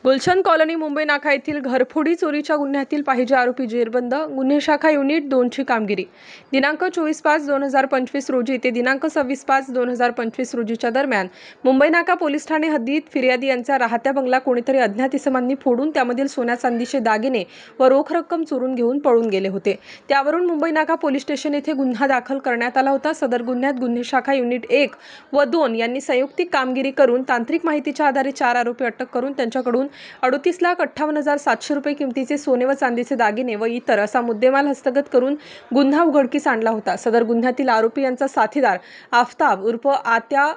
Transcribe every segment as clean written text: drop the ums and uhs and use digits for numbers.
Gulshan colony Mumbai नाका येथील घरफोडी चोरीच्या गुन्ह्यातील पाहिजे आरोपी जेरबंद। गुन्हे शाखा युनिट 2 ची कामगिरी दिनांक 24/5/2025 रोजी ते दिनांक 26/5/2025 रोजीच्या दरम्यान मुंबई नाका पोलीस ठाणे हद्दीत फिर्यादी यांचा राहत्या बंगला कोणीतरी अज्ञात इसमांनी फोडून त्यामधील सोन्या चांदीचे दागिने व रोख रक्कम चोरून घेऊन पळून गेले होते। त्यावरून मुंबई नाका पोलीस स्टेशन येथे गुन्हा दाखल करण्यात आला होता। सदर गुन्ह्यात गुन्हे शाखा युनिट 1 व 2 यांनी संयुक्तिक कामगिरी करून तांत्रिक माहितीच्या आधारे 4 आरोपी अटक करून त्यांच्याकडून 38,58,700 रुपये किमतीचे सोने व चांदीचे दागिने व इतर असा मुद्देमाल हस्तगत करून गुन्हा उघडकीस आणला होता। सदर गुन्ह्यातील आरोपी यांचा साथीदार आफताब उर्फ आत्या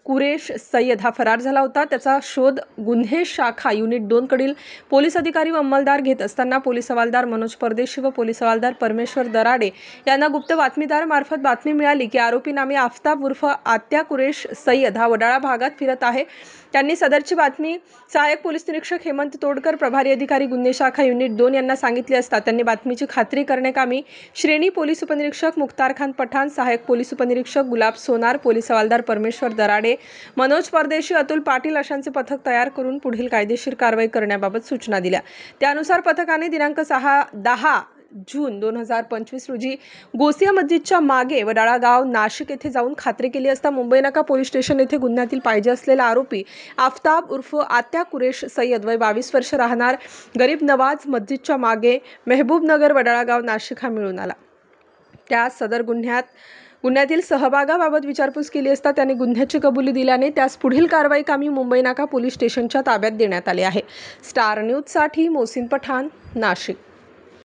कुरेश सय्यद हा फरार झाला होता। त्याचा शोध गुन्हे शाखा युनिट 2 कडील पोलीस अधिकारी व अंमलदार घेत असताना पोलीस हवालदार मनोज परदेशी व पोलीस हवालदार परमेश्वर दराडे यांना गुप्त बातमीदार मार्फत बातमी मिळाली की आरोपी नामे आफताब उर्फ आत्या कुरेश सय्यद हा वडाळा भागात फिरत आहे। त्यांनी सदरची बातमी सहाय्यक पोलीस निरीक्षक हेमंत तोडकर प्रभारी अधिकारी गुन्हे शाखा युनिट 2 यांना सांगितली असता त्यांनी बातमीची खात्री करण्याकामी श्रेणी पोलीस उपनिरीक्षक मुख्तार खान पठाण, सहाय्यक पोलीस उपनिरीक्षक गुलाब सोनार, पोलीस हवालदार परमेश्वर दराडे, मनोज परदेशी, अतुल पाटील अशांचे पथक तयार करून पुढील कायदेशीर कारवाई करण्याबाबत सूचना दिल्या। त्यानुसार पथकाने दिनांक 10 जून 2025 रोजी गोसिया मस्जिदच्या मागे वडाळा गाव नाशिक येथे जाऊन खात्री केली असता मुंबई नाका पोलीस स्टेशन येथे गुन्ह्यातील पाहिजे असलेला आरोपी आफताब उर्फ आत्या कुरेश सय्यद वय 22 वर्ष राहणार गरीब नवाज मस्जिदच्या मागे मेहबूब नगर वडाळा गाव नाशिक हा मिळून आला। त्या सदर गुन्ह्यातील सहभागाबाबत विचारपूस केली असता त्यांनी गुन्ह्याची कबुली दिल्याने त्यास पुढील कारवाई कामी मुंबई नाका पोलीस स्टेशनच्या ताब्यात देण्यात आले आहे। स्टार न्यूज साठी मोहसिन पठाण, नाशिक।